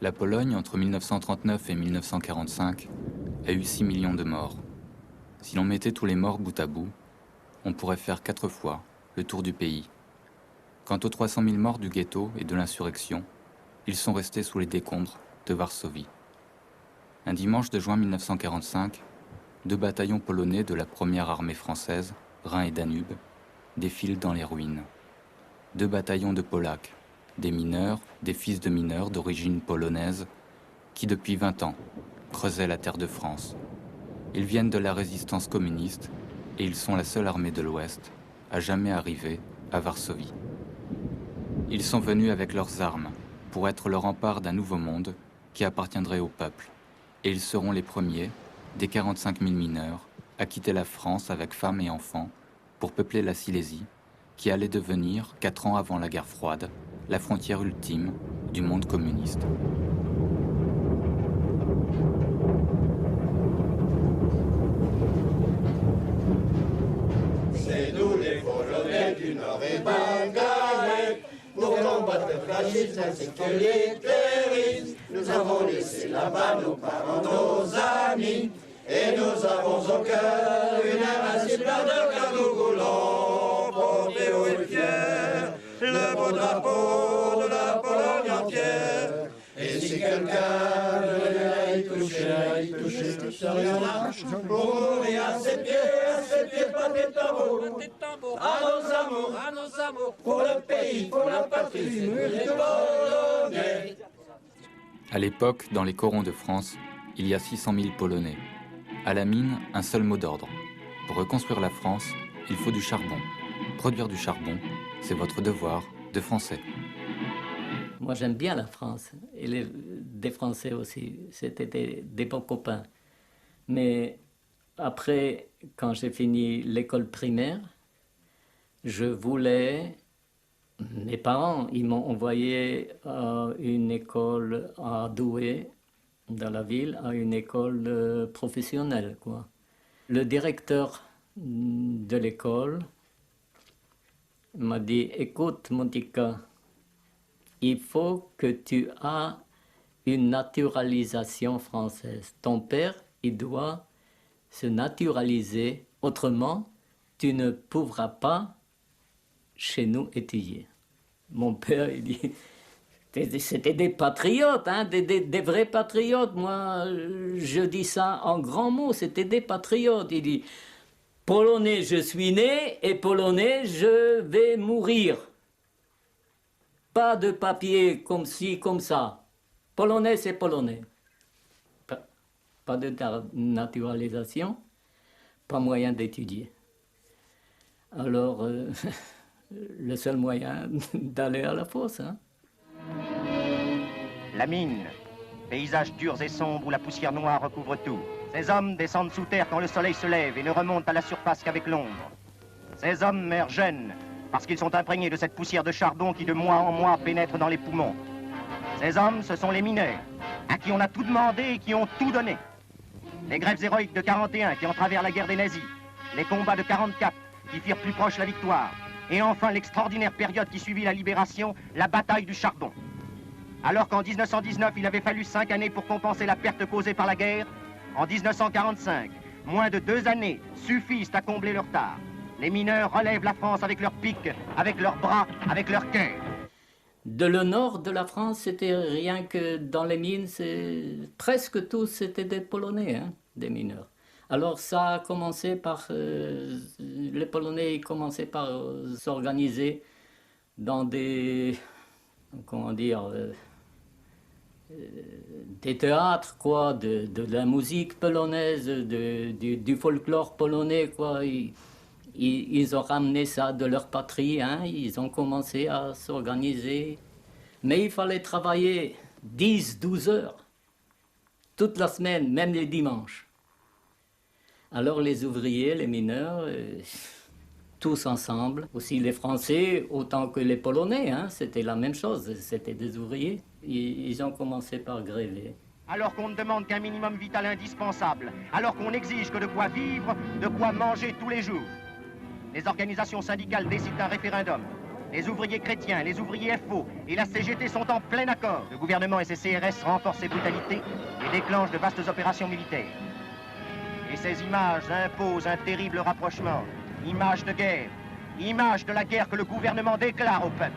La Pologne, entre 1939 et 1945, a eu 6 millions de morts. Si l'on mettait tous les morts bout à bout, on pourrait faire 4 fois le tour du pays. Quant aux 300 000 morts du ghetto et de l'insurrection, ils sont restés sous les décombres de Varsovie. Un dimanche de juin 1945, 2 bataillons polonais de la première armée française, Rhin et Danube, défilent dans les ruines. 2 bataillons de Polacs, des mineurs, des fils de mineurs d'origine polonaise, qui depuis 20 ans creusaient la terre de France. Ils viennent de la résistance communiste et ils sont la seule armée de l'Ouest à jamais arriver à Varsovie. Ils sont venus avec leurs armes pour être le rempart d'un nouveau monde qui appartiendrait au peuple. Et ils seront les premiers, des 45 000 mineurs, à quitter la France avec femmes et enfants pour peupler la Silésie, qui allait devenir, 4 ans avant la guerre froide, la frontière ultime du monde communiste. C'est nous les Polonais du Nord et Bulgarie, pour combattre le fascisme ainsi que l'hitlérisme. Nous avons laissé là-bas nos parents, nos amis, et nous avons au cœur une invincible ardeur, car nous voulons porter haut et fier le beau drapeau de la Pologne entière. Et si quelqu'un venait y toucher, ne serions là pour mourir à ses pieds, pas des tambours, à nos amours, pour le pays, pour la patrie, nous les Polonais. À l'époque, dans les corons de France, il y a 600 000 Polonais. À la mine, un seul mot d'ordre. Pour reconstruire la France, il faut du charbon. Produire du charbon, c'est votre devoir de Français. Moi, j'aime bien la France, et des Français aussi. C'était des bons copains. Mais après, quand j'ai fini l'école primaire, je voulais... Mes parents, ils m'ont envoyé à une école à Douai, dans la ville, à une école professionnelle, quoi. Le directeur de l'école m'a dit, écoute, Montika, il faut que tu aies une naturalisation française. Ton père, il doit se naturaliser, autrement, tu ne pourras pas chez nous étudier. Mon père, il dit, c'était des patriotes, hein, des vrais patriotes. Moi, je dis ça en grands mots, c'était des patriotes. Il dit, Polonais, je suis né, et Polonais, je vais mourir. Pas de papier comme ci, comme ça. Polonais, c'est Polonais. Pas de naturalisation, pas moyen d'étudier. Alors, le seul moyen d'aller à la fosse. Hein. La mine, paysages durs et sombres où la poussière noire recouvre tout. Ces hommes descendent sous terre quand le soleil se lève et ne remontent à la surface qu'avec l'ombre. Ces hommes meurent jeunes parce qu'ils sont imprégnés de cette poussière de charbon qui de mois en mois pénètre dans les poumons. Ces hommes, ce sont les mineurs, à qui on a tout demandé et qui ont tout donné. Les grèves héroïques de 41 qui entravèrent la guerre des nazis, les combats de 44 qui firent plus proche la victoire, et enfin l'extraordinaire période qui suivit la libération, la bataille du charbon. Alors qu'en 1919, il avait fallu 5 années pour compenser la perte causée par la guerre, en 1945, moins de 2 années suffisent à combler le retard. Les mineurs relèvent la France avec leurs pics, avec leurs bras, avec leur cœur. De le nord de la France, c'était rien que dans les mines, presque tous c'était des Polonais, hein, des mineurs. Alors ça a commencé par... les Polonais commençaient par s'organiser dans des... comment dire... des théâtres, quoi, de la musique polonaise, du folklore polonais, quoi. Ils ont ramené ça de leur patrie, hein. Ils ont commencé à s'organiser. Mais il fallait travailler 10-12 heures, toute la semaine, même les dimanches. Alors les ouvriers, les mineurs, tous ensemble, aussi les Français autant que les Polonais, hein, c'était la même chose, c'était des ouvriers. Ils ont commencé par gréver. Alors qu'on ne demande qu'un minimum vital indispensable, alors qu'on exige que de quoi vivre, de quoi manger tous les jours. Les organisations syndicales décident d'un référendum. Les ouvriers chrétiens, les ouvriers FO et la CGT sont en plein accord. Le gouvernement et ses CRS renforcent ses brutalités et déclenchent de vastes opérations militaires. Et ces images imposent un terrible rapprochement. Images de guerre, images de la guerre que le gouvernement déclare au peuple.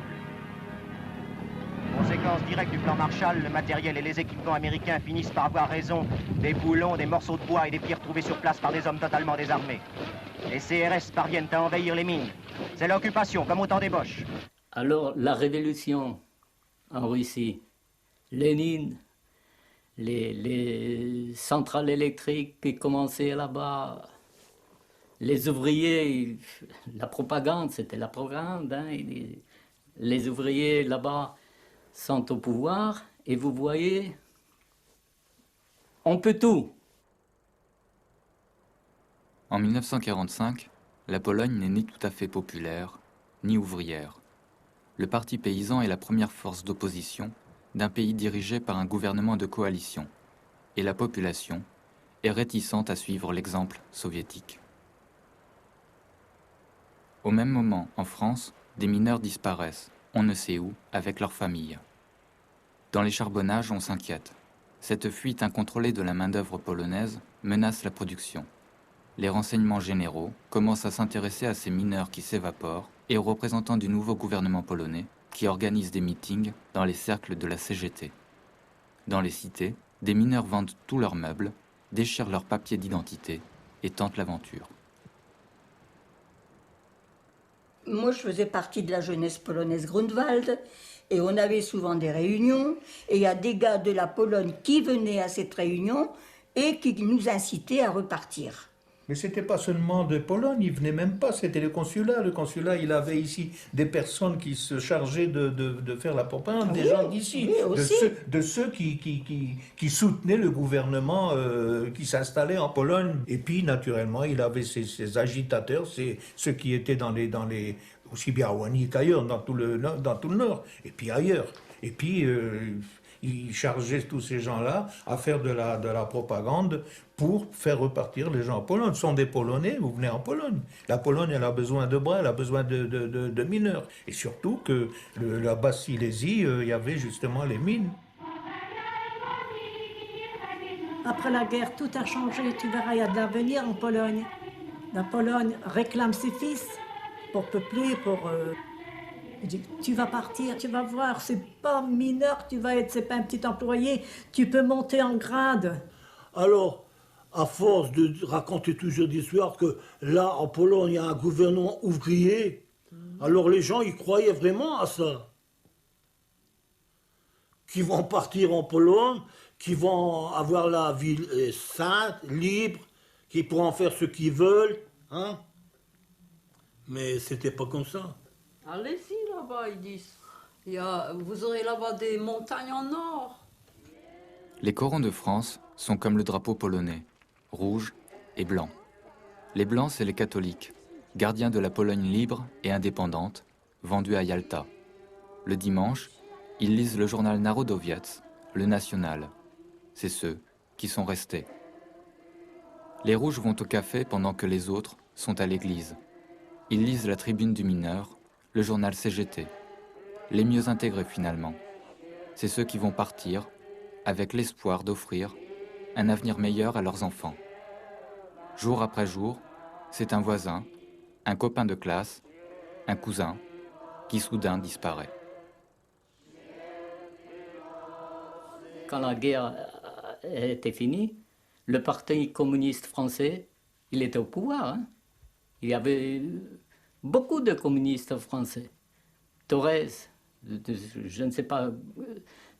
Conséquence directe du plan Marshall, le matériel et les équipements américains finissent par avoir raison des boulons, des morceaux de bois et des pierres trouvés sur place par des hommes totalement désarmés. Les CRS parviennent à envahir les mines. C'est l'occupation, comme au temps des Boches. Alors, la révolution en Russie, Lénine, les centrales électriques qui commençaient là-bas, les ouvriers, la propagande, c'était la propagande, hein, les ouvriers là-bas sont au pouvoir, et vous voyez, on peut tout. En 1945, la Pologne n'est ni tout à fait populaire, ni ouvrière. Le Parti paysan est la première force d'opposition d'un pays dirigé par un gouvernement de coalition, et la population est réticente à suivre l'exemple soviétique. Au même moment, en France, des mineurs disparaissent, on ne sait où, avec leurs familles. Dans les charbonnages, on s'inquiète. Cette fuite incontrôlée de la main-d'œuvre polonaise menace la production. Les renseignements généraux commencent à s'intéresser à ces mineurs qui s'évaporent et aux représentants du nouveau gouvernement polonais qui organisent des meetings dans les cercles de la CGT. Dans les cités, des mineurs vendent tous leurs meubles, déchirent leurs papiers d'identité et tentent l'aventure. Moi, je faisais partie de la jeunesse polonaise Grunwald et on avait souvent des réunions et il y a des gars de la Pologne qui venaient à cette réunion et qui nous incitaient à repartir. Mais ce n'était pas seulement de Pologne, il venait même pas, c'était le consulat. Le consulat, il avait ici des personnes qui se chargeaient de faire la propagande, des gens d'ici, de ceux qui soutenaient le gouvernement qui s'installait en Pologne. Et puis, naturellement, il avait ses agitateurs, ceux qui étaient dans les aussi bien à Wani qu'ailleurs, dans tout le Nord, et puis ailleurs. Et puis, il chargeait tous ces gens-là à faire de la propagande pour faire repartir les gens en Pologne. Ce sont des Polonais, vous venez en Pologne. La Pologne, elle a besoin de bras, elle a besoin de mineurs. Et surtout que la Basse-Silésie, il y avait justement les mines. Après la guerre, tout a changé. Tu verras, il y a de l'avenir en Pologne. La Pologne réclame ses fils pour peupler, tu vas partir, tu vas voir, c'est pas mineur, c'est pas un petit employé, tu peux monter en grade. Alors, à force de raconter toujours des histoires que là, en Pologne, il y a un gouvernement ouvrier, alors les gens, ils croyaient vraiment à ça. Qui vont partir en Pologne, qui vont avoir la ville sainte, libre, qui pourront faire ce qu'ils veulent, hein. Mais c'était pas comme ça. Allez-y là-bas, ils disent. Vous aurez là-bas des montagnes en or. Les corons de France sont comme le drapeau polonais, rouge et blanc. Les blancs, c'est les catholiques, gardiens de la Pologne libre et indépendante, vendus à Yalta. Le dimanche, ils lisent le journal Narodowiec, le National. C'est ceux qui sont restés. Les rouges vont au café pendant que les autres sont à l'église. Ils lisent la Tribune du mineur, le journal CGT. Les mieux intégrés finalement. C'est ceux qui vont partir avec l'espoir d'offrir un avenir meilleur à leurs enfants. Jour après jour, c'est un voisin, un copain de classe, un cousin qui soudain disparaît. Quand la guerre était finie, le Parti communiste français, il était au pouvoir, hein. Il y avait beaucoup de communistes français. Thorez, je ne sais pas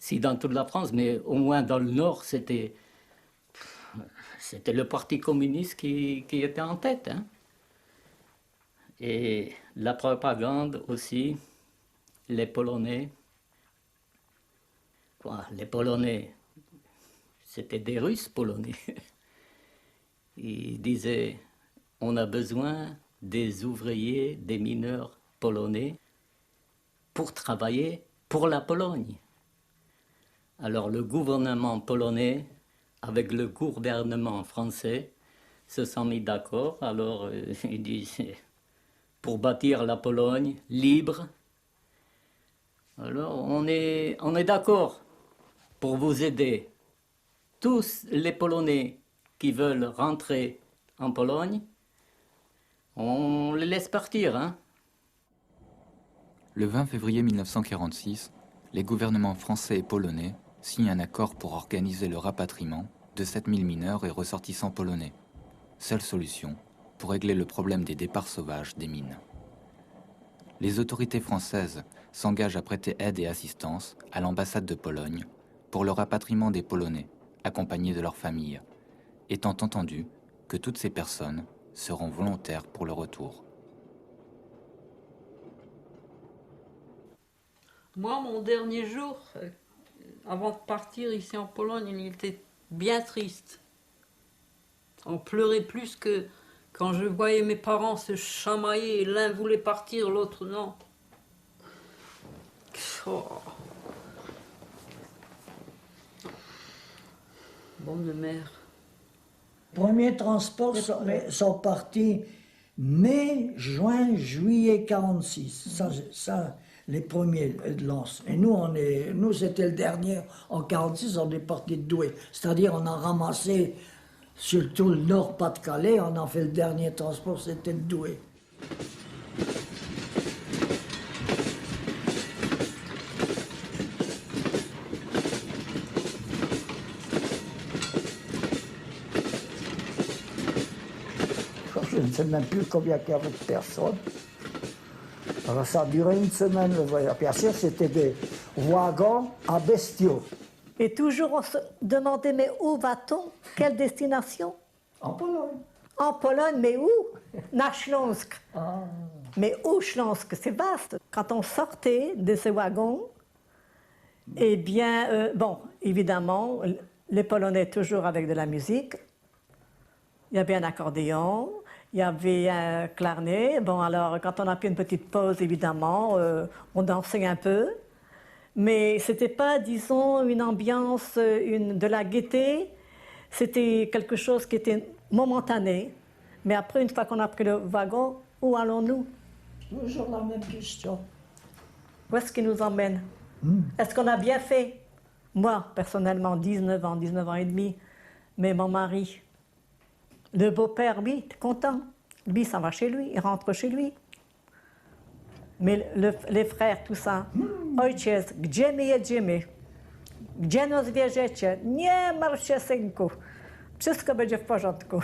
si dans toute la France, mais au moins dans le Nord, c'était le Parti communiste qui était en tête, hein. Et la propagande aussi, les Polonais. Les Polonais, c'était des Russes polonais. Ils disaient, on a besoin des ouvriers, des mineurs polonais pour travailler pour la Pologne. Alors le gouvernement polonais, avec le gouvernement français, se sont mis d'accord. Alors ils disent, pour bâtir la Pologne libre, Alors, on est d'accord pour vous aider. Tous les Polonais qui veulent rentrer en Pologne, on les laisse partir, hein. Le 20 février 1946, les gouvernements français et polonais signent un accord pour organiser le rapatriement de 7000 mineurs et ressortissants polonais. Seule solution pour régler le problème des départs sauvages des mines. Les autorités françaises s'engagent à prêter aide et assistance à l'ambassade de Pologne pour le rapatriement des Polonais, accompagnés de leurs familles, étant entendu que toutes ces personnes seront volontaires pour le retour. Moi, mon dernier jour, avant de partir ici en Pologne, il était bien triste. On pleurait plus que quand je voyais mes parents se chamailler. L'un voulait partir, l'autre non. Oh. Bonne mère. Les premiers transports sont partis mai, juin, juillet 46. Ça, les premiers de Lens. Et nous c'était le dernier. En 46, on est parti de Douai. C'est-à-dire, on a ramassé surtout le Nord-Pas-de-Calais. On a fait le dernier transport, c'était de Douai. Je ne sais même plus combien il y avait de personnes. Alors ça a duré une semaine le voyage. Bien sûr, c'était des wagons à bestiaux. Et toujours on se demandait, mais où va-t-on? Quelle destination? En Pologne. En Pologne, mais où? Na Śląsk. Ah. Mais où Śląsk? C'est vaste. Quand on sortait de ces wagons, eh bien, bon, évidemment, les Polonais toujours avec de la musique. Il y avait un accordéon, il y avait un clarinet. Bon, alors, quand on a fait une petite pause, évidemment, on dansait un peu. Mais ce n'était pas, disons, une ambiance, de la gaieté. C'était quelque chose qui était momentané. Mais après, une fois qu'on a pris le wagon, où allons-nous? Toujours la même question. Où est-ce qu'il nous emmène? Est-ce qu'on a bien fait? Moi, personnellement, 19 ans et demi. Mais mon mari, le beau-père, lui, est content. Lui, ça va chez lui, il rentre chez lui. Mais les frères, tout ça. Ojciec, gdzie my jedziemy? Gdzie nas wieziecie? Nie martw się, synku. Wszystko będzie w porządku.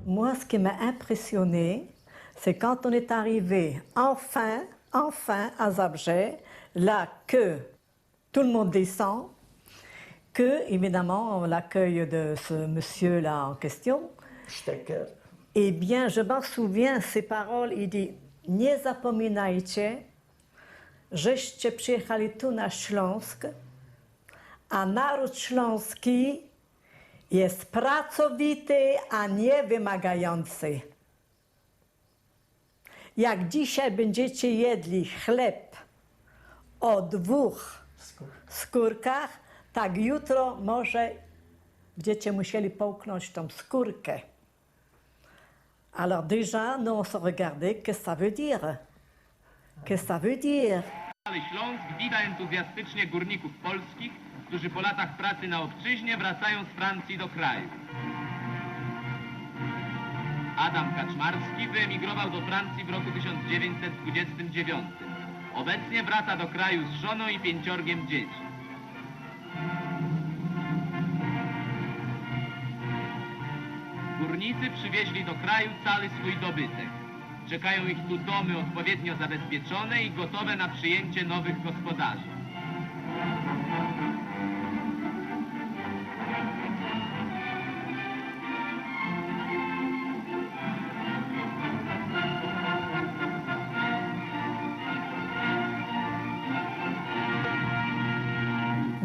Moi, ce qui m'a impressionné, c'est quand on est arrivé enfin à Zabrze, là que tout le monde descend, que, évidemment, l'accueil de ce monsieur-là en question. Stecker. Eh bien, je m'en souviens, ces paroles, il dit « Nie zapominajcie, żeście przyjechali tu na Śląsk, a naród śląski jest pracowity, a nie wymagający. Jak dzisiaj będziecie jedli chleb o 2 skórkach, tak jutro może będziecie musieli połknąć tą skórkę. Alors déjà, nous on se regardait, qu'est-ce que ça veut dire? Qu'est-ce que ça veut dire? Śląsk wita entuzjastycznie górników polskich, którzy po latach pracy na obczyźnie wracają z Francji do kraju. Adam Kaczmarski wyemigrował do Francji w roku 1929. Obecnie wraca do kraju z żoną i 5 dzieci. Górnicy przywieźli do kraju cały swój dobytek. Czekają ich tu domy odpowiednio zabezpieczone i gotowe na przyjęcie nowych gospodarzy.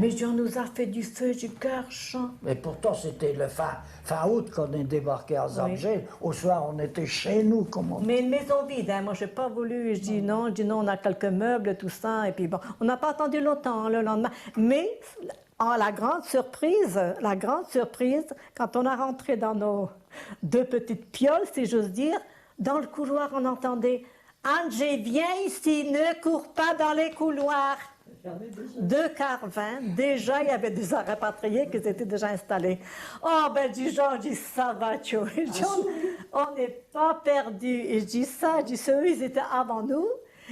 Mais on nous a fait du feu, du cœur chaud. Mais pourtant, c'était le fin août qu'on est débarqué à Zabrze. Oui. Au soir, on était chez nous, comme on dit. Mais une maison vide, hein. Moi, je n'ai pas voulu. Je dis non, on a quelques meubles, tout ça. Et puis bon, on n'a pas attendu longtemps, hein, le lendemain. Mais La grande surprise, quand on a rentré dans nos 2 petites pioles, si j'ose dire, dans le couloir, on entendait « Angé, viens ici, ne cours pas dans les couloirs ». 2 quarts 20, déjà, il y avait des rapatriés qui étaient déjà installés. Oh, ben, dis Jean, je dis ça va, tu vois. On n'est pas perdus. Et je dis ça, ceux, ils étaient avant nous,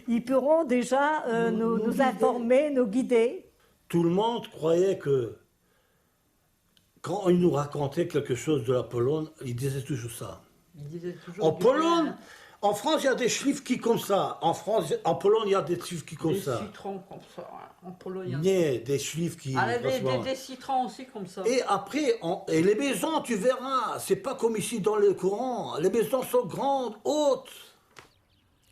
ils pourront déjà nous informer, nous guider. Tout le monde croyait que, quand ils nous racontaient quelque chose de la Pologne, ils disaient toujours ça. En Pologne, en France, il y a des Schliffki comme ça. En Pologne, il y a des Schliffki comme ça. Des citrons comme ça. En Pologne, il y a des Schliffki. Des citrons aussi comme ça. Et après, et les maisons, tu verras, c'est pas comme ici dans le courant. Les maisons sont grandes, hautes.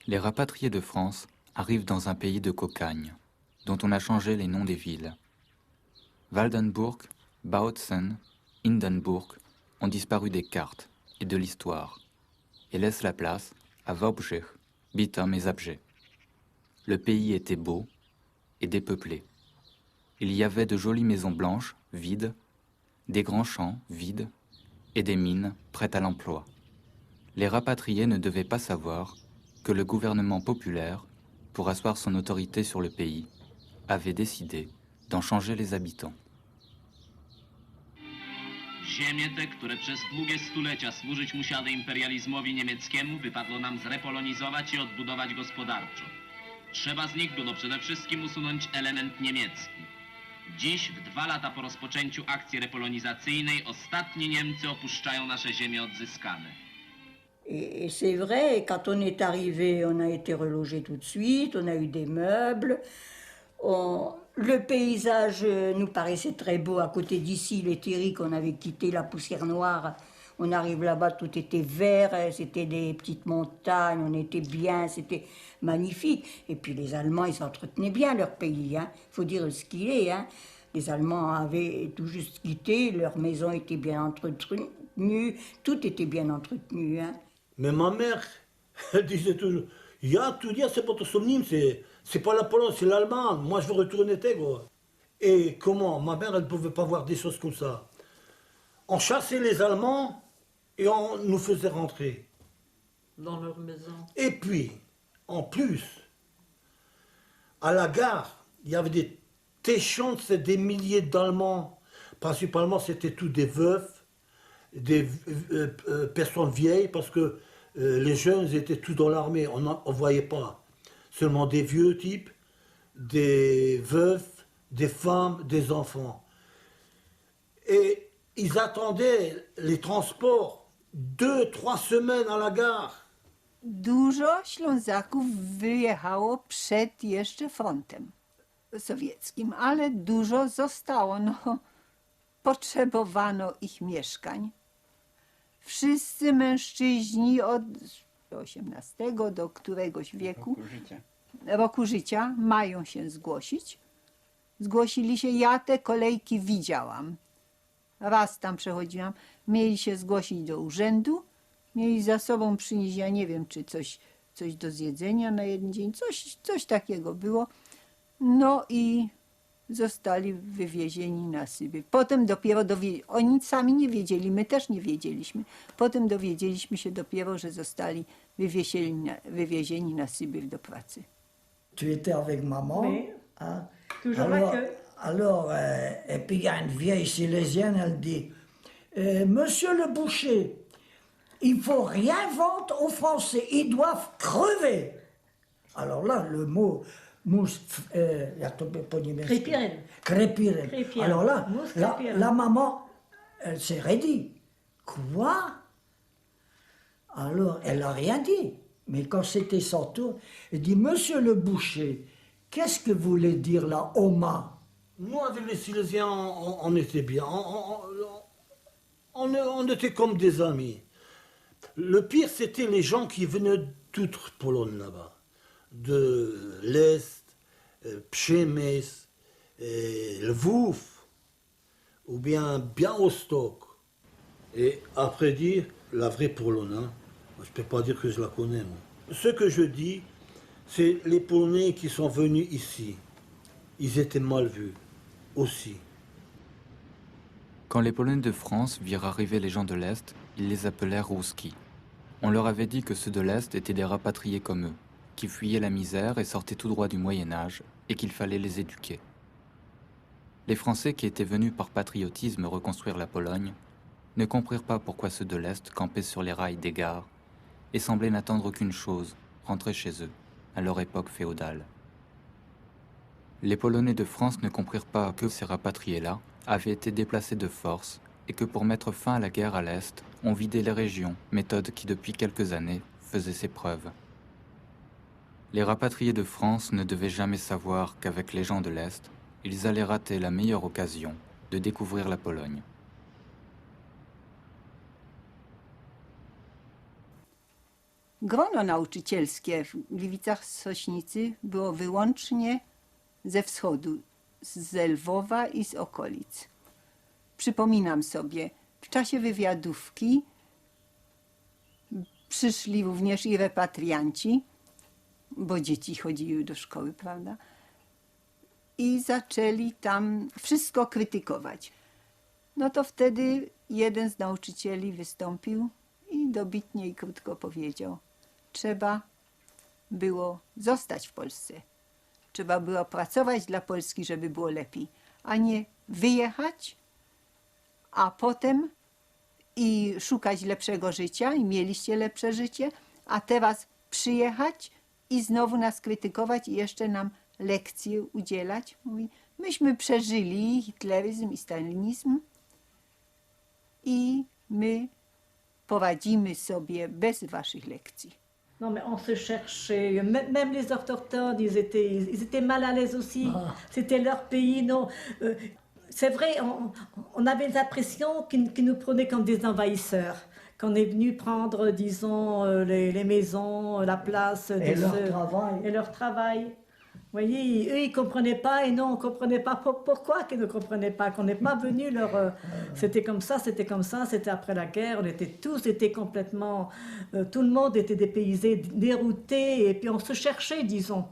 Les rapatriés de France arrivent dans un pays de cocagne, dont on a changé les noms des villes. Waldenburg, Bautzen, Hindenburg ont disparu des cartes et de l'histoire, et laissent la place à Wałbrzych, Bytom et Zabrze. Le pays était beau et dépeuplé. Il y avait de jolies maisons blanches, vides, des grands champs, vides, et des mines prêtes à l'emploi. Les rapatriés ne devaient pas savoir que le gouvernement populaire, pour asseoir son autorité sur le pays, avait décidé d'en changer les habitants. Ziemie te, które przez długie stulecia służyć musiały imperializmowi niemieckiemu, wypadło nam zrepolonizować i odbudować gospodarczo. Trzeba z nich było przede wszystkim usunąć element niemiecki. Dziś, w 2 lata po rozpoczęciu akcji repolonizacyjnej, ostatni Niemcy opuszczają nasze ziemie odzyskane. Et c'est vrai, quand on est arrivé, on a été relogé tout de suite, on a eu des meubles. Le paysage nous paraissait très beau à côté d'ici, les terris qu'on avait quitté, la poussière noire. On arrive là-bas, tout était vert, c'était des petites montagnes, on était bien, c'était magnifique. Et puis les Allemands, ils entretenaient bien leur pays, hein. Faut dire ce qu'il est, hein. Les Allemands avaient tout juste quitté, leur maison était bien entretenue, tout était bien entretenu, hein. Mais ma mère, elle disait toujours, ja, tu dis, c'est pas ton c'est pas la Pologne, c'est l'Allemagne. Moi, je veux retourner Tégro. Et comment? Ma mère, elle ne pouvait pas voir des choses comme ça. On chassait les Allemands et on nous faisait rentrer. Dans leur maison. Et puis, en plus, à la gare, il y avait des téchants, c'est des milliers d'Allemands. Principalement, c'était tous des veufs, des personnes vieilles, parce que les jeunes étaient tous dans l'armée, on ne voyait pas. Seulement des vieux types, des veufs, des femmes, des enfants. Et ils attendaient les transports 2-3 semaines à la gare. Dużo Ślązaków wyjechało przed jeszcze frontem sowieckim, ale dużo zostało. No, potrzebowano ich mieszkań. Wszyscy mężczyźni od 18 do któregoś wieku, roku życia mają się zgłosić. Zgłosili się, ja te kolejki widziałam. Raz tam przechodziłam, mieli się zgłosić do urzędu, mieli za sobą przynieść, ja nie wiem, czy coś do zjedzenia na jeden dzień, coś takiego było. No i zostali wywiezieni na Sybir. Potem dopiero oni sami nie wiedzieli, my też nie wiedzieliśmy. Potem dowiedzieliśmy się dopiero, że zostali wywiezieni na Sybir do pracy. Tu étais avec maman? Oui. Hein? Toujours avec eux. Alors, et puis il y a une vieille silésienne, elle dit, Monsieur le boucher, il ne faut rien vendre aux Français, ils doivent crever. Alors là, le mot Crépiren. Alors là, la maman, elle s'est raidie. Quoi? Alors, elle n'a rien dit. Mais quand c'était son tour, elle dit, Monsieur le boucher, qu'est-ce que voulait dire la Oma? Nous, avec les Silésiens, on était bien. On était comme des amis. Le pire, c'était les gens qui venaient de toute Pologne là-bas. De l'Est, Przemysl, Lwów, ou bien Białystok. Et après dire, la vraie Pologne, hein, je ne peux pas dire que je la connais. Moi. Ce que je dis, c'est les Polonais qui sont venus ici. Ils étaient mal vus aussi. Quand les Polonais de France virent arriver les gens de l'Est, ils les appelèrent Rouski. On leur avait dit que ceux de l'Est étaient des rapatriés comme eux, qui fuyaient la misère et sortaient tout droit du Moyen-Âge, et qu'il fallait les éduquer. Les Français qui étaient venus par patriotisme reconstruire la Pologne ne comprirent pas pourquoi ceux de l'Est campaient sur les rails des gares et semblaient n'attendre qu'une chose, rentrer chez eux, à leur époque féodale. Les Polonais de France ne comprirent pas que ces rapatriés-là avaient été déplacés de force et que pour mettre fin à la guerre à l'Est, on vidait les régions, méthode qui depuis quelques années faisait ses preuves. Les rapatriés de France ne devaient jamais savoir qu'avec les gens de l'Est, ils allaient rater la meilleure occasion de découvrir la Pologne. Grono nauczycielskie w Gliwicach-Sośnicy było wyłącznie ze wschodu, z Lwowa i z okolic. Przypominam sobie, w czasie wywiadówki przyszli również i repatrianci, bo dzieci chodziły do szkoły, prawda? I zaczęli tam wszystko krytykować. No to wtedy jeden z nauczycieli wystąpił i dobitnie i krótko powiedział: trzeba było zostać w Polsce. Trzeba było pracować dla Polski, żeby było lepiej, a nie wyjechać, a potem i szukać lepszego życia i mieliście lepsze życie, a teraz przyjechać i znowu nas krytykować i jeszcze nam lekcje udzielać. Mówi, myśmy przeżyli hitleryzm i stalinizm i my poradzimy sobie bez waszych lekcji. Non, mais on se cherchait. Même les autochtones, ils étaient mal à l'aise aussi. Ah. C'était leur pays. Non. C'est vrai, on avait l'impression qu'ils nous prenaient comme des envahisseurs. Qu'on est venu prendre, disons, les maisons, la place. Et leur travail. Et leur travail. Vous voyez, eux, ils ne comprenaient pas et nous, on ne comprenait pas. Pourquoi qu'ils ne comprenaient pas? Qu'on n'est pas venu leur... C'était comme ça, c'était après la guerre. On était tous complètement... tout le monde était dépaysé, dérouté, et puis on se cherchait, disons.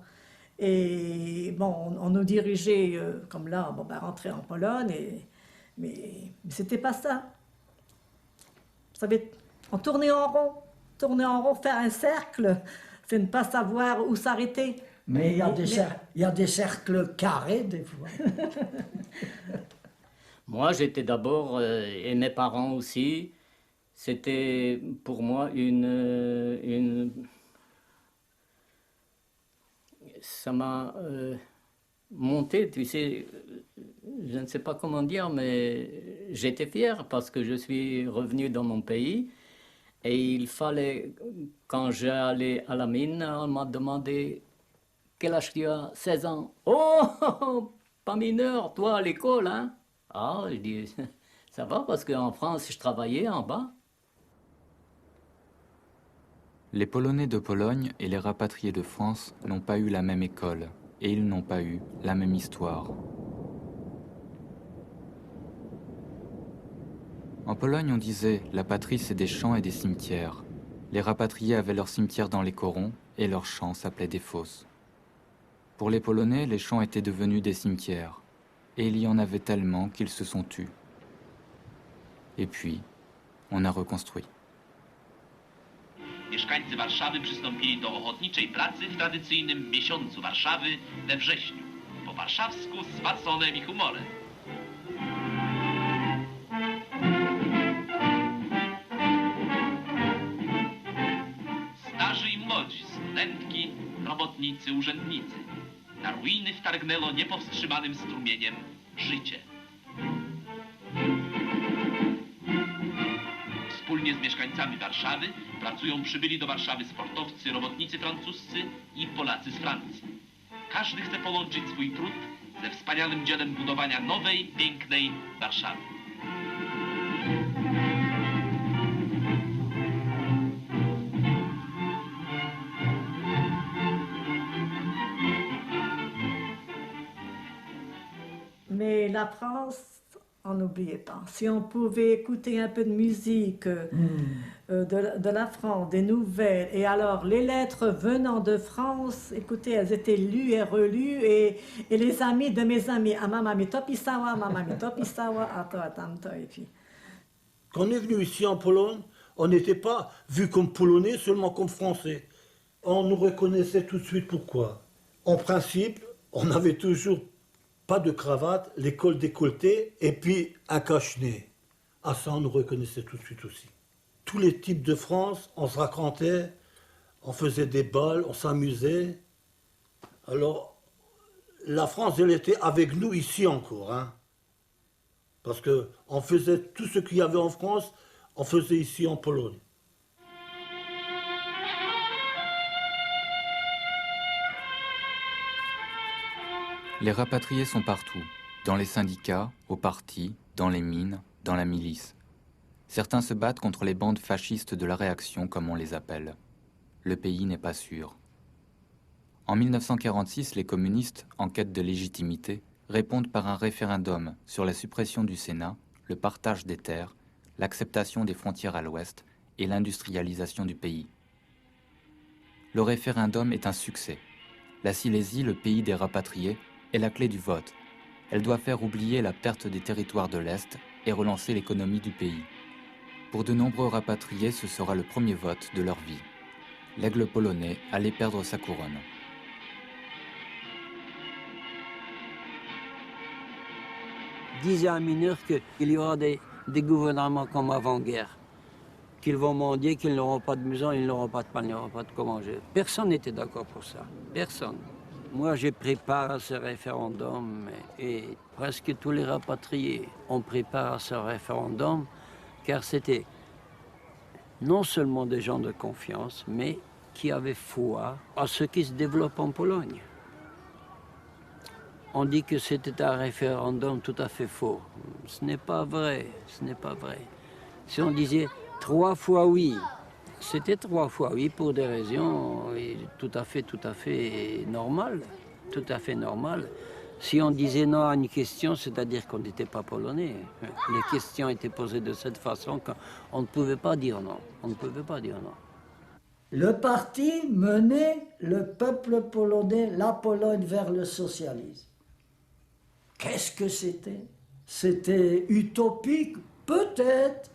Et bon, on nous dirigeait, comme là, bon, ben, rentrer en Pologne, mais c'était pas ça. Vous savez, on tournait en rond, faire un cercle, c'est ne pas savoir où s'arrêter. Mais il y a des cercles carrés, des fois. Moi, j'étais d'abord, et mes parents aussi, c'était pour moi ça m'a monté, tu sais, je ne sais pas comment dire, mais j'étais fier parce que je suis revenu dans mon pays. Et il fallait, quand j'allais à la mine, on m'a demandé... Quel âge tu as? 16 ans. Oh, pas mineur, toi, à l'école, hein? Ah, je dis, ça va, parce qu'en France, je travaillais en bas. Les Polonais de Pologne et les rapatriés de France n'ont pas eu la même école, et ils n'ont pas eu la même histoire. En Pologne, on disait, la patrie, c'est des champs et des cimetières. Les rapatriés avaient leurs cimetières dans les corons, et leurs champs s'appelaient des fosses. Pour les Polonais, les champs étaient devenus des cimetières, et il y en avait tellement qu'ils se sont tus. Et puis, on a reconstruit. Mieszkańcy Warszawy przystąpili do ochotniczej pracy w tradycyjnym miesiącu Warszawy we wrześniu. Po warszawsku z fasonem i humorem. Starzy i młodzi, studentki, robotnicy, urzędnicy. Na ruiny wtargnęło niepowstrzymanym strumieniem życie. Wspólnie z mieszkańcami Warszawy pracują przybyli do Warszawy sportowcy, robotnicy francuscy i Polacy z Francji. Każdy chce połączyć swój trud ze wspaniałym dziełem budowania nowej, pięknej Warszawy. Mais la France, On n'oubliait pas. Si on pouvait écouter un peu de musique de la France, des nouvelles, et alors les lettres venant de France, écoutez, elles étaient lues et relues, et les amis de mes amis, Mamami Topisawa, Mamami Topisawa, et puis. Quand on est venu ici en Pologne, on n'était pas vu comme Polonais, seulement comme Français. On nous reconnaissait tout de suite. Pourquoi? En principe, on avait toujours pas de cravate, les cols décolletés et puis un cache-nez. À ça, on nous reconnaissait tout de suite aussi. Tous les types de France, on se racontait, on faisait des balles, on s'amusait. Alors, la France, elle était avec nous ici encore, hein. Parce qu'on faisait tout ce qu'il y avait en France, on faisait ici en Pologne. Les rapatriés sont partout, dans les syndicats, au parti, dans les mines, dans la milice. Certains se battent contre les bandes fascistes de la réaction, comme on les appelle. Le pays n'est pas sûr. En 1946, les communistes, en quête de légitimité, répondent par un référendum sur la suppression du Sénat, le partage des terres, l'acceptation des frontières à l'ouest et l'industrialisation du pays. Le référendum est un succès. La Silésie, le pays des rapatriés, est la clé du vote. Elle doit faire oublier la perte des territoires de l'Est et relancer l'économie du pays. Pour de nombreux rapatriés, ce sera le premier vote de leur vie. L'aigle polonais allait perdre sa couronne. Disait à Mineur qu'il y aura des gouvernements comme avant-guerre, qu'ils vont mendier, qu'ils n'auront pas de maison, ils n'auront pas de pain, ils n'auront pas de quoi manger. Personne n'était d'accord pour ça. Personne. Moi, j'ai pris part à ce référendum et presque tous les rapatriés ont pris part à ce référendum car c'était non seulement des gens de confiance, mais qui avaient foi à ce qui se développe en Pologne. On dit que c'était un référendum tout à fait faux. Ce n'est pas vrai, ce n'est pas vrai. Si on disait 3 fois oui, c'était 3 fois oui pour des raisons tout à fait normales. Tout à fait normales. Si on disait non à une question, c'est-à-dire qu'on n'était pas polonais. Les questions étaient posées de cette façon qu'on ne pouvait pas dire non. On ne pouvait pas dire non. Le parti menait le peuple polonais, la Pologne, vers le socialisme. Qu'est-ce que c'était? C'était utopique, peut-être,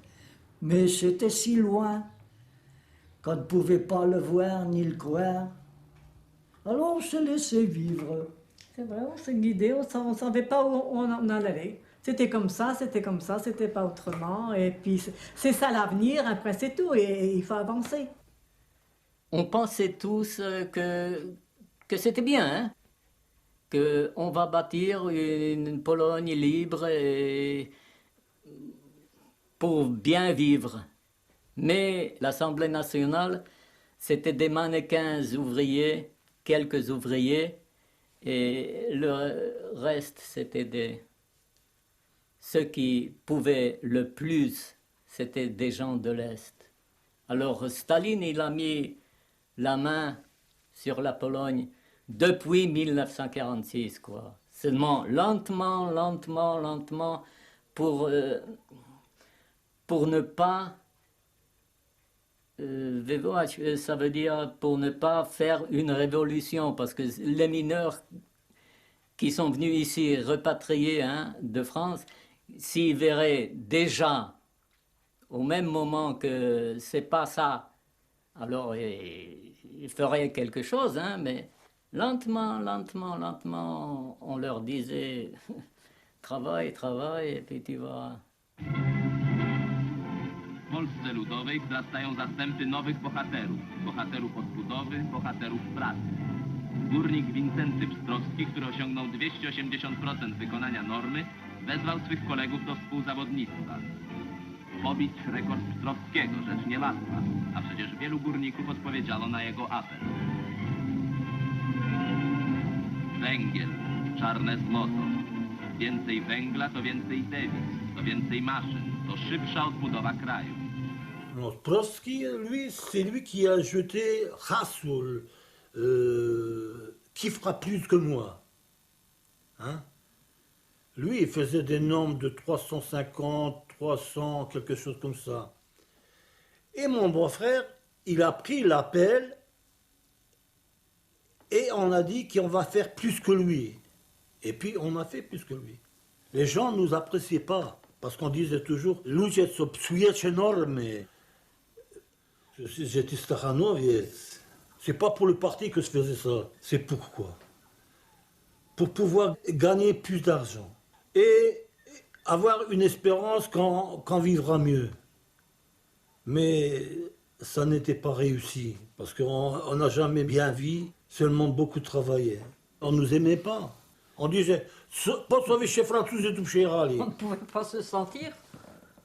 mais c'était si loin qu'on ne pouvait pas le voir ni le croire. Alors on se laissait vivre. C'est vrai, on s'est guidé, on ne savait pas où on allait. C'était comme ça, c'était pas autrement. Et puis c'est ça l'avenir, après c'est tout, et il faut avancer. On pensait tous que c'était bien, hein? Qu'on va bâtir une Pologne libre et pour bien vivre. Mais l'Assemblée nationale, c'était des mannequins ouvriers, quelques ouvriers, et le reste, c'était ceux qui pouvaient le plus, c'était des gens de l'Est. Alors Staline, il a mis la main sur la Pologne depuis 1946, quoi. Seulement lentement, pour ne pas... ça veut dire pour ne pas faire une révolution, parce que les mineurs qui sont venus ici repatriés de France, s'ils verraient déjà au même moment que c'est pas ça, alors ils feraient quelque chose, mais lentement, on leur disait travaille, et puis tu vas... W Polsce Ludowej wzrastają zastępy nowych bohaterów. Bohaterów odbudowy, bohaterów pracy. Górnik Wincenty Pstrowski, który osiągnął 280% wykonania normy, wezwał swych kolegów do współzawodnictwa. Pobić rekord Pstrowskiego, rzecz niełatwa, a przecież wielu górników odpowiedziało na jego apel. Węgiel, czarne złoto. Więcej węgla to więcej dewiz, to więcej maszyn, to szybsza odbudowa kraju. Pstrowski, lui, c'est lui qui a jeté hasło, qui fera plus que moi. Hein? Lui, il faisait des nombres de 350, 300, quelque chose comme ça. Et mon beau-frère, il a pris l'appel et on a dit qu'on va faire plus que lui. Et puis, on a fait plus que lui. Les gens ne nous appréciaient pas, parce qu'on disait toujours « Ludzie są psujecie normy ». J'étais Stakhanoviec. C'est pas pour le parti que je faisais ça. C'est pourquoi? Pour pouvoir gagner plus d'argent. Et avoir une espérance qu'on vivra mieux. Mais ça n'était pas réussi, parce qu'on n'a jamais bien vu, seulement beaucoup travaillé. On ne nous aimait pas. On disait, pas sauver chez François et tout chez Raleigh. On ne pouvait pas se sentir.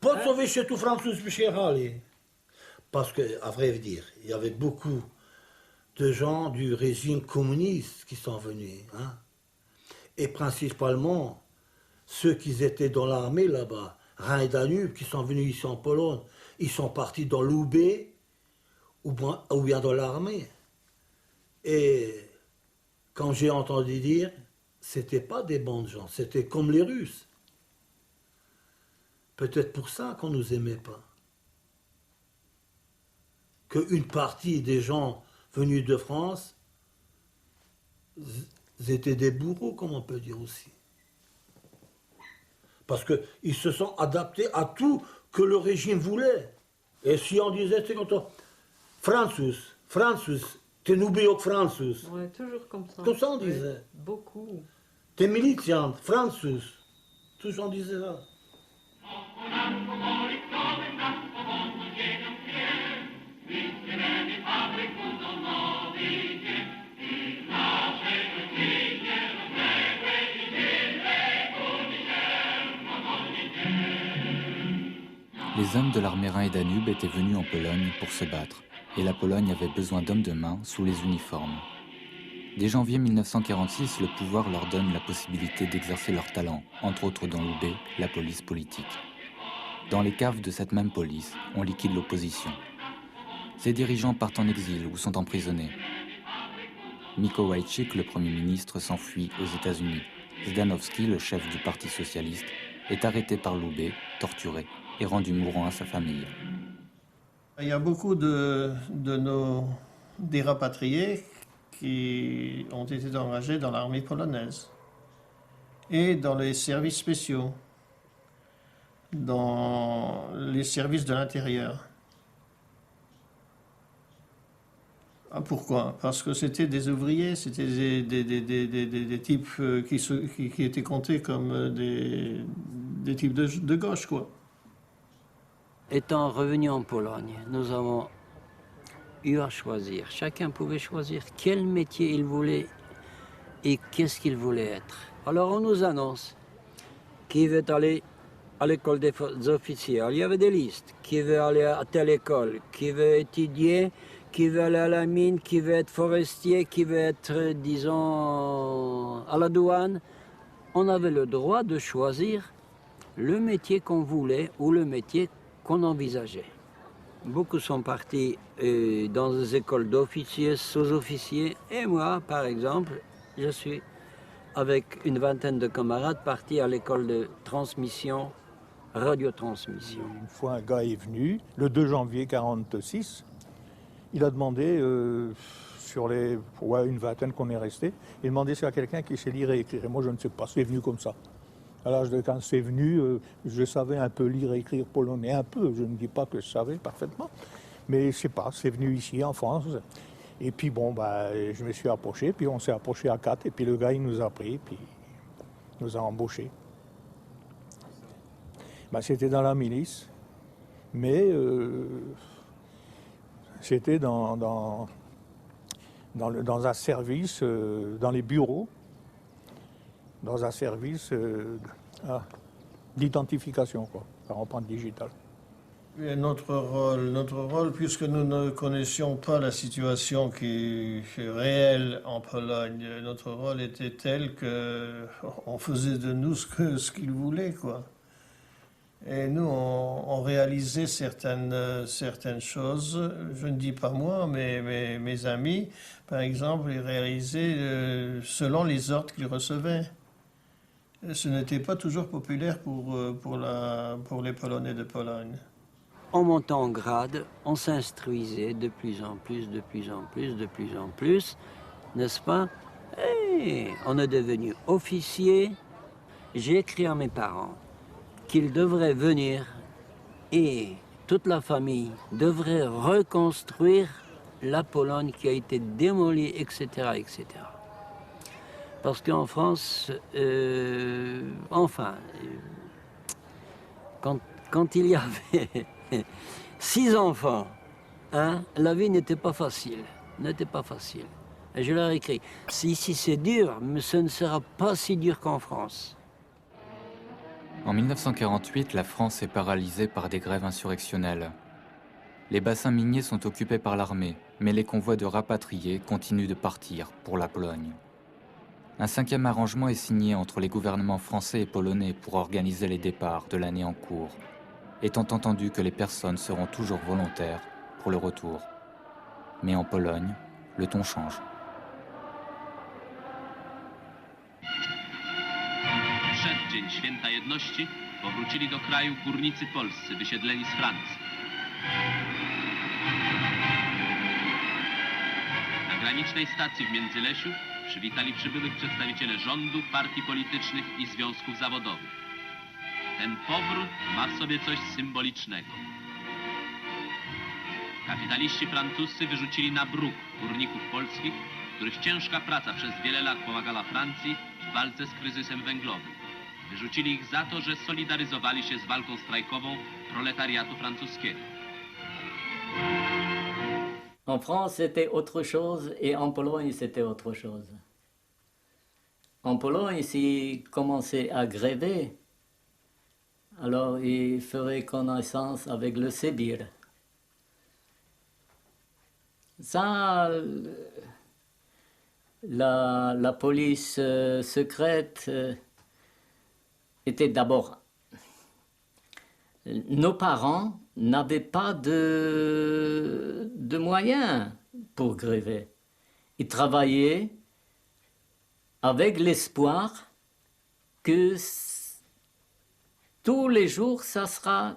Pas sauver chez tout François et chez Raleigh. Parce qu'à vrai dire, il y avait beaucoup de gens du régime communiste qui sont venus. Hein? Et principalement, ceux qui étaient dans l'armée là-bas, Rhin et Danube, qui sont venus ici en Pologne, ils sont partis dans l'UB ou bien dans l'armée. Et quand j'ai entendu dire, c'était pas des bons gens, c'était comme les Russes. Peut-être pour ça qu'on nous aimait pas. Qu'une partie des gens venus de France étaient des bourreaux, comme on peut dire aussi. Parce qu'ils se sont adaptés à tout que le régime voulait. Et si on disait, c'est comme ça, François, t'es noubiok François. Ouais, toujours comme ça. Comme ça on disait. Ouais, beaucoup. T'es militante, François. Toujours on disait ça. Les hommes de l'armée Rhin et Danube étaient venus en Pologne pour se battre, et la Pologne avait besoin d'hommes de main sous les uniformes. Dès janvier 1946, le pouvoir leur donne la possibilité d'exercer leur talent, entre autres dans l'UB, la police politique. Dans les caves de cette même police, on liquide l'opposition. Ses dirigeants partent en exil ou sont emprisonnés. Mikołajczyk, le Premier ministre, s'enfuit aux États-Unis. Zdanowski, le chef du Parti socialiste, est arrêté par l'UB, torturé et rendu mourant à sa famille. Il y a beaucoup des rapatriés qui ont été engagés dans l'armée polonaise et dans les services spéciaux, dans les services de l'intérieur. Pourquoi? Parce que c'était des ouvriers, c'était des types qui étaient comptés comme des types de gauche, quoi. Étant revenu en Pologne, nous avons eu à choisir. Chacun pouvait choisir quel métier il voulait et qu'est-ce qu'il voulait être. Alors on nous annonce qui veut aller à l'école des officiers. Il y avait des listes. Qui veut aller à telle école, qui veut étudier, qui veut aller à la mine, qui veut être forestier, qui veut être, disons, à la douane. On avait le droit de choisir le métier qu'on voulait ou le métier qu'on envisageait. Beaucoup sont partis dans des écoles d'officiers, sous-officiers, et moi, par exemple, je suis, avec une vingtaine de camarades, parti à l'école de transmission, radiotransmission. Une fois, un gars est venu, le 2 janvier 1946, il a demandé, sur une vingtaine qu'on est resté, il demandait s'il y a quelqu'un qui sait lire et écrire. Et moi, je ne sais pas, c'est venu comme ça. À l'âge de 15, c'est venu, je savais un peu lire et écrire polonais, un peu, je ne dis pas que je savais parfaitement, mais je sais pas, c'est venu ici en France. Et puis bon, je me suis approché, puis on s'est approché à 4, et puis le gars, il nous a pris, puis il nous a embauchés. C'était dans la milice, mais c'était dans un service, dans les bureaux, dans un service d'identification, quoi, par empreinte digitale. Et notre rôle, puisque nous ne connaissions pas la situation qui est réelle en Pologne, notre rôle était tel qu'on faisait de nous ce qu'ils voulaient, quoi. Et nous, on réalisait certaines choses. Je ne dis pas moi, mais mes amis, par exemple, ils réalisaient selon les ordres qu'ils recevaient. Ce n'était pas toujours populaire pour les Polonais de Pologne. En montant en grade, on s'instruisait de plus en plus, de plus en plus, de plus en plus, n'est-ce pas? Et on est devenu officier. J'ai écrit à mes parents qu'ils devraient venir et toute la famille devrait reconstruire la Pologne qui a été démolie, etc., etc. Parce qu'en France, quand il y avait 6 enfants, hein, la vie n'était pas facile, Et je leur ai écrit, si c'est dur, mais ce ne sera pas si dur qu'en France. En 1948, la France est paralysée par des grèves insurrectionnelles. Les bassins miniers sont occupés par l'armée, mais les convois de rapatriés continuent de partir pour la Pologne. Un 5e arrangement est signé entre les gouvernements français et polonais pour organiser les départs de l'année en cours, étant entendu que les personnes seront toujours volontaires pour le retour. Mais en Pologne, le ton change. W przeddzień Święta Jedności powrócili do kraju górnicy polscy wysiedleni z Francji. Na granicznej stacji w Międzylesiu przywitali przybyłych przedstawiciele rządu, partii politycznych i związków zawodowych. Ten powrót ma w sobie coś symbolicznego. Kapitaliści francuscy wyrzucili na bruk górników polskich, których ciężka praca przez wiele lat pomagała Francji w walce z kryzysem węglowym. Wyrzucili ich za to, że solidaryzowali się z walką strajkową proletariatu francuskiego. En France, c'était autre chose et en Pologne, c'était autre chose. En Pologne, s'ils commençaient à gréver, alors ils feraient connaissance avec le Sibir. Ça, la police secrète était d'abord... Nos parents n'avaient pas de moyens pour gréver. Ils travaillaient avec l'espoir que tous les jours, ça sera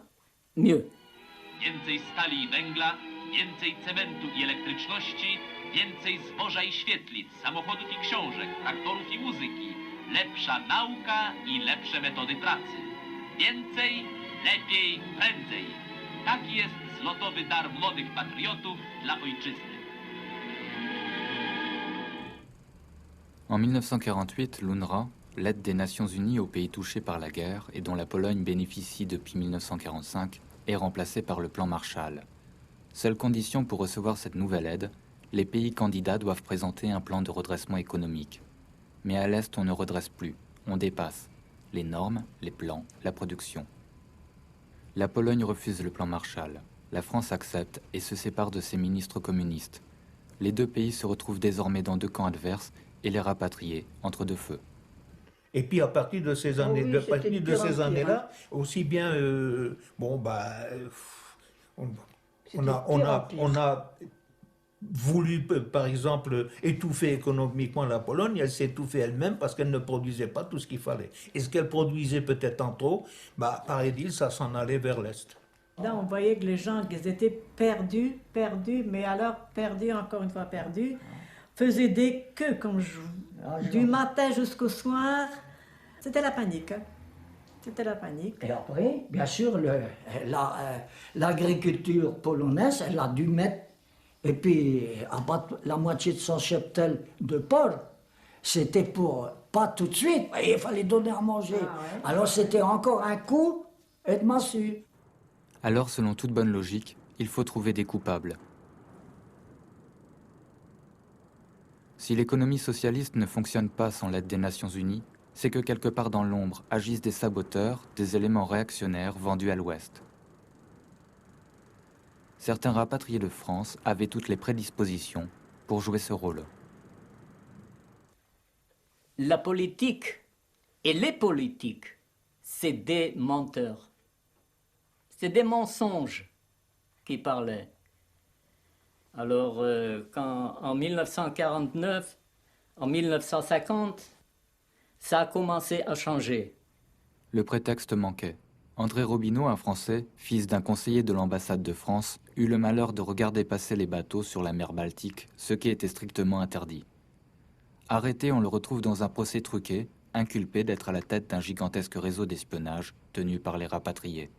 mieux. Więcej stali i węgla, więcej cementu i elektryczności, więcej zboża i świetlic, samochodów i książek, traktorów i muzyki, lepsza nauka i lepsze metody pracy. Więcej, lepiej, prędzej. Taki jest zlotowy dar młodych patriotów dla ojczyzny. En 1948, l'UNRWA, l'aide des Nations Unies aux pays touchés par la guerre et dont la Pologne bénéficie depuis 1945, est remplacée par le plan Marshall. Seule condition pour recevoir cette nouvelle aide, les pays candidats doivent présenter un plan de redressement économique. Mais à l'Est, on ne redresse plus, on dépasse les normes, les plans, la production. La Pologne refuse le plan Marshall. La France accepte et se sépare de ses ministres communistes. Les deux pays se retrouvent désormais dans deux camps adverses et les rapatriés entre deux feux. Et puis à partir de ces années, années-là, aussi bien, on a voulu, par exemple, étouffer économiquement la Pologne. Elle s'est étouffée elle-même parce qu'elle ne produisait pas tout ce qu'il fallait. Et ce qu'elle produisait peut-être en trop, par Edil, ça s'en allait vers l'Est. Là, on voyait que les gens, ils étaient perdus, mais alors perdus, encore une fois perdus, faisaient des queues comme du matin jusqu'au soir. C'était la panique. C'était la panique. Et après, bien sûr, l'agriculture polonaise, elle a dû mettre, et puis abattre la moitié de son cheptel de porc. C'était pour, pas tout de suite, mais il fallait donner à manger. Ah ouais. Alors c'était encore un coup et de massue. Alors, selon toute bonne logique, il faut trouver des coupables. Si l'économie socialiste ne fonctionne pas sans l'aide des Nations Unies, c'est que quelque part dans l'ombre agissent des saboteurs, des éléments réactionnaires vendus à l'Ouest. Certains rapatriés de France avaient toutes les prédispositions pour jouer ce rôle. La politique et les politiques, c'est des menteurs. C'est des mensonges qui parlaient. Alors, quand en 1949, en 1950, ça a commencé à changer. Le prétexte manquait. André Robineau, un Français, fils d'un conseiller de l'ambassade de France, eut le malheur de regarder passer les bateaux sur la mer Baltique, ce qui était strictement interdit. Arrêté, on le retrouve dans un procès truqué, inculpé d'être à la tête d'un gigantesque réseau d'espionnage tenu par les rapatriés.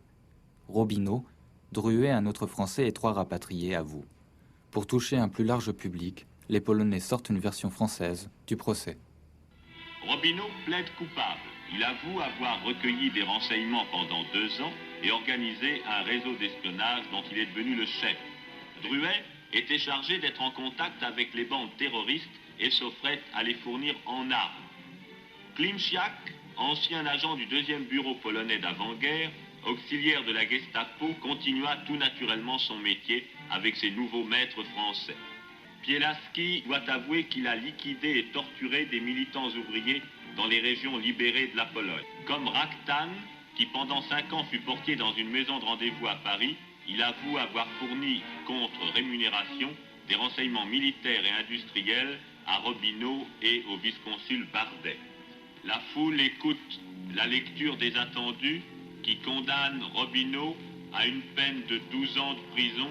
Robineau, Druet, un autre Français et 3 rapatriés avouent. Pour toucher un plus large public, les Polonais sortent une version française du procès. Robineau plaide coupable. Il avoue avoir recueilli des renseignements pendant 2 ans et organisé un réseau d'espionnage dont il est devenu le chef. Druet était chargé d'être en contact avec les bandes terroristes et s'offrait à les fournir en armes. Klimczak, ancien agent du 2e bureau polonais d'avant-guerre, auxiliaire de la Gestapo, continua tout naturellement son métier avec ses nouveaux maîtres français. Pielaski doit avouer qu'il a liquidé et torturé des militants ouvriers dans les régions libérées de la Pologne. Comme Raktan, qui pendant 5 ans fut portier dans une maison de rendez-vous à Paris, il avoue avoir fourni contre rémunération des renseignements militaires et industriels à Robineau et au vice-consul Bardet. La foule écoute la lecture des attendus qui condamne Robineau à une peine de 12 ans de prison,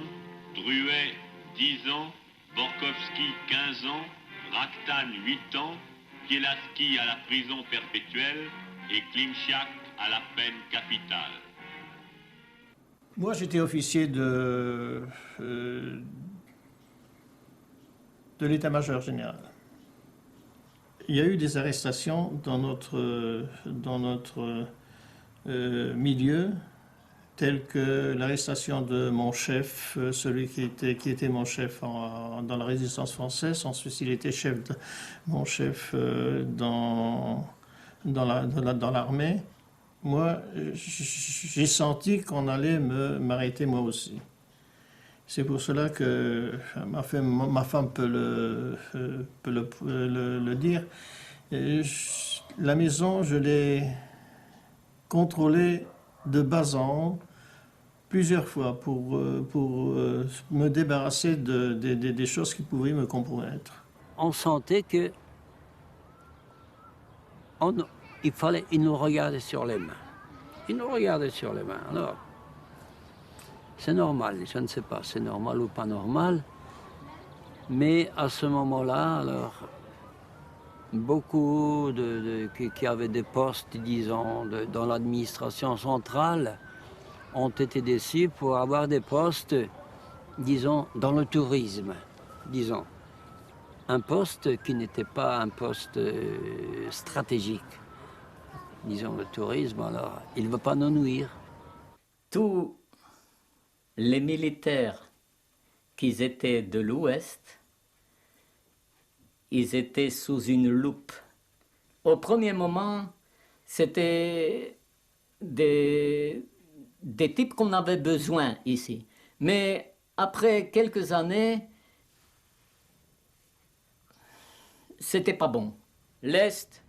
Druet 10 ans, Borkowski 15 ans, Raktan 8 ans, Pielaski à la prison perpétuelle et Klimczak à la peine capitale. Moi, j'étais officier de l'état-major général. Il y a eu des arrestations dans notre milieu, telles que l'arrestation de mon chef, celui qui était mon chef dans la résistance française. Ensuite, il était mon chef dans l'armée. Moi, j'ai senti qu'on allait m'arrêter moi aussi. C'est pour cela que ma femme peut le dire. La maison, je l'ai contrôlée de bas en haut plusieurs fois pour me débarrasser des choses qui pouvaient me compromettre. On sentait que il nous regardait sur les mains. Il nous regardait sur les mains. Alors, c'est normal, je ne sais pas, c'est normal ou pas normal, mais à ce moment-là, alors, beaucoup qui avaient des postes, disons, dans l'administration centrale, ont été déçus pour avoir des postes, disons, dans le tourisme, disons. Un poste qui n'était pas un poste stratégique. Disons, le tourisme, alors, il ne veut pas nous nuire. Tous les militaires qui étaient de l'Ouest, ils étaient sous une loupe. Au premier moment, c'était des types qu'on avait besoin ici. Mais après quelques années, c'était pas bon. L'Est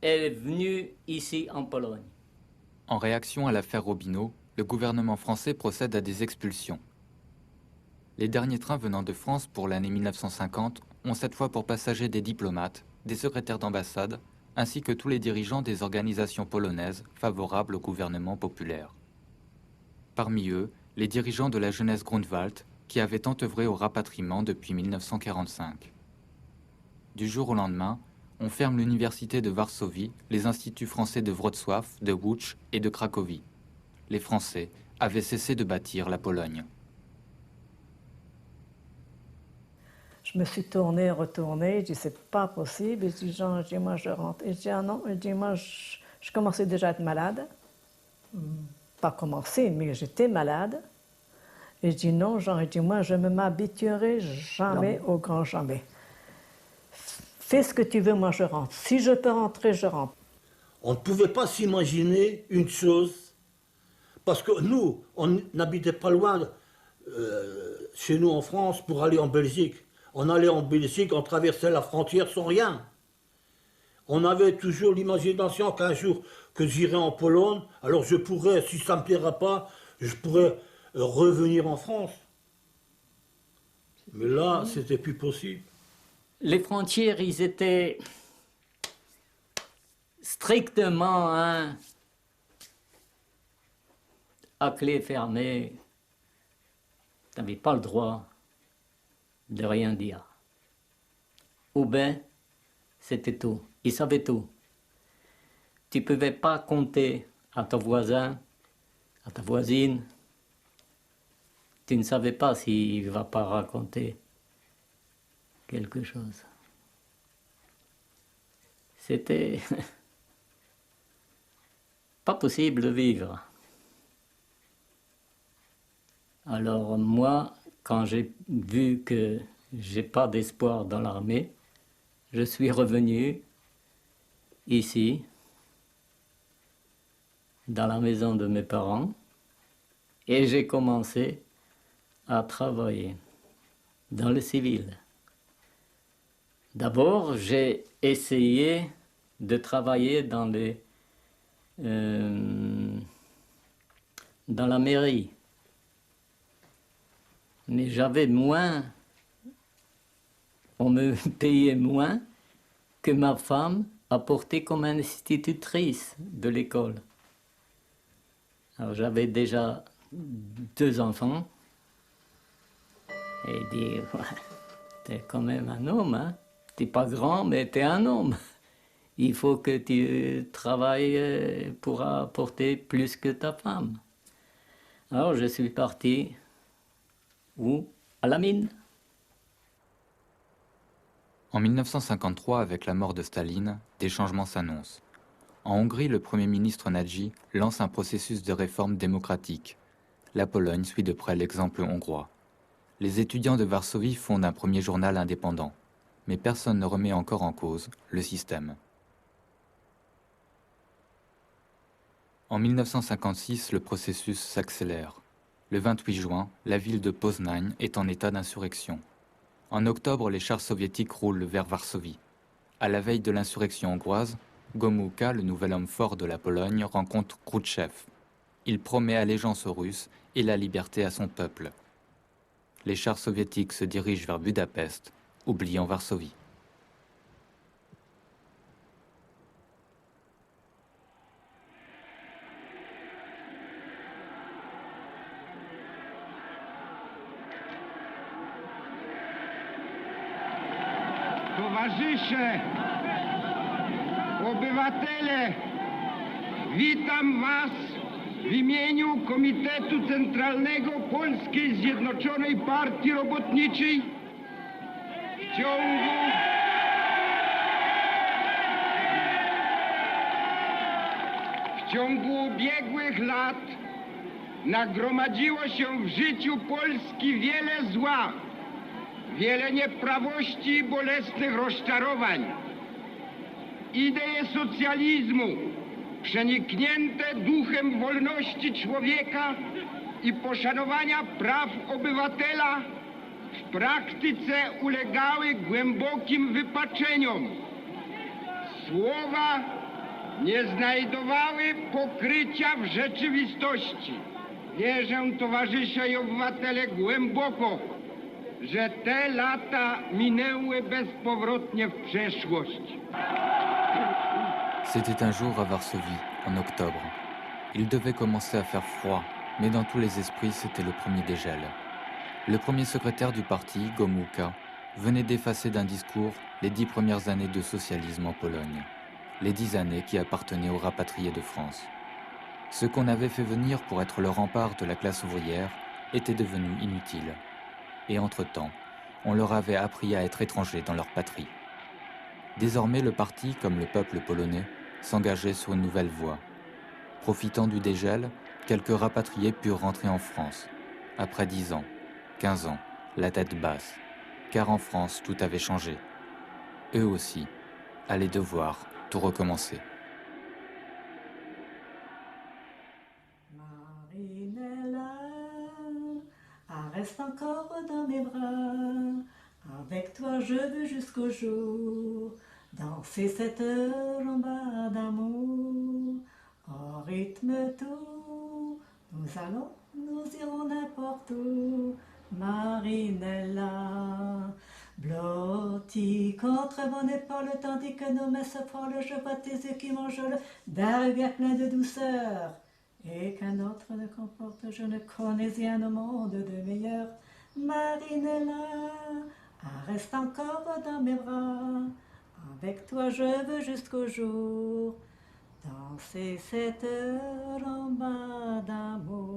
est venu ici en Pologne. En réaction à l'affaire Robineau, le gouvernement français procède à des expulsions. Les derniers trains venant de France pour l'année 1950 ont cette fois pour passagers des diplomates, des secrétaires d'ambassade, ainsi que tous les dirigeants des organisations polonaises favorables au gouvernement populaire. Parmi eux, les dirigeants de la jeunesse Grunwald, qui avaient tant œuvré au rapatriement depuis 1945. Du jour au lendemain, on ferme l'université de Varsovie, les instituts français de Wrocław, de Łódź et de Cracovie. Les Français avaient cessé de bâtir la Pologne. Je me suis tournée, retournée, je dis c'est pas possible. Je dis Jean, je dis moi je rentre. Et je dis ah non, je dis moi je commençais déjà à être malade. Pas commencé, mais j'étais malade. Et je dis non, Jean, je dis moi je ne m'habituerai jamais au grand jamais. Fais ce que tu veux, moi je rentre. Si je peux rentrer, je rentre. On ne pouvait pas s'imaginer une chose, parce que nous, on n'habitait pas loin chez nous en France pour aller en Belgique. On allait en Belgique, on traversait la frontière sans rien. On avait toujours l'imagination qu'un jour que j'irai en Pologne, alors je pourrais, si ça ne me plaira pas, je pourrais revenir en France. Mais là, c'était plus possible. Les frontières, ils étaient strictement, hein, à clé fermée. Tu n'avais pas le droit de rien dire. Ou bien, c'était tout. Ils savaient tout. Tu ne pouvais pas compter à ton voisin, à ta voisine. Tu ne savais pas s'il ne va pas raconter quelque chose. C'était pas possible de vivre. Alors moi, quand j'ai vu que j'ai pas d'espoir dans l'armée, je suis revenu ici, dans la maison de mes parents, et j'ai commencé à travailler dans le civil. D'abord, j'ai essayé de travailler dans la mairie. Mais j'avais moins, on me payait moins que ma femme apportait comme institutrice de l'école. Alors j'avais déjà 2 enfants. Et il dit, ouais, t'es quand même un homme, hein? T'es pas grand, mais t'es un homme. Il faut que tu travailles pour apporter plus que ta femme. Alors je suis parti, où? À la mine. En 1953, avec la mort de Staline, des changements s'annoncent. En Hongrie, le Premier ministre Nagy lance un processus de réforme démocratique. La Pologne suit de près l'exemple hongrois. Les étudiants de Varsovie fondent un premier journal indépendant, mais personne ne remet encore en cause le système. En 1956, le processus s'accélère. Le 28 juin, la ville de Poznań est en état d'insurrection. En octobre, les chars soviétiques roulent vers Varsovie. À la veille de l'insurrection hongroise, Gomułka, le nouvel homme fort de la Pologne, rencontre Khrouchtchev. Il promet allégeance aux Russes et la liberté à son peuple. Les chars soviétiques se dirigent vers Budapest, oubliant Varsovie. Towarzysze, obywatele, witam Was w imieniu Komitetu Centralnego Polskiej Zjednoczonej Partii Robotniczej w ciągu ubiegłych lat nagromadziło się w życiu Polski wiele zła, wiele nieprawości i bolesnych rozczarowań. Idee socjalizmu, przeniknięte duchem wolności człowieka i poszanowania praw obywatela, w praktyce ulegały głębokim wypaczeniom. Słowa nie znajdowały pokrycia w rzeczywistości. Wierzę, towarzysze i obywatele, głęboko, że te lata minęły bezpowrotnie w przeszłość. C'était un jour à Varsovie, en octobre. Il devait commencer à faire froid, mais dans tous les esprits, c'était le premier dégel. Le premier secrétaire du parti, Gomułka, venait d'effacer d'un discours les 10 premières années de socialisme en Pologne, les 10 années qui appartenaient aux rapatriés de France. Ce qu'on avait fait venir pour être le rempart de la classe ouvrière était devenu inutile. Et entre-temps, on leur avait appris à être étrangers dans leur patrie. Désormais, le parti, comme le peuple polonais, s'engageait sur une nouvelle voie. Profitant du dégel, quelques rapatriés purent rentrer en France. Après 10 ans, 15 ans, la tête basse, car en France, tout avait changé. Eux aussi allaient devoir tout recommencer. Reste encore dans mes bras, avec toi je veux jusqu'au jour danser cette rumba d'amour, au rythme tout, nous irons n'importe où, Marinella, Blotti contre mon épaule, tandis que nos mains se frôlent, je vois tes yeux qui m'enjôlent d'un regard plein de douceur. Et qu'un autre ne comporte, je ne connais rien au monde de meilleur. Marinella, reste encore dans mes bras. Avec toi je veux jusqu'au jour danser cette rumba d'amour.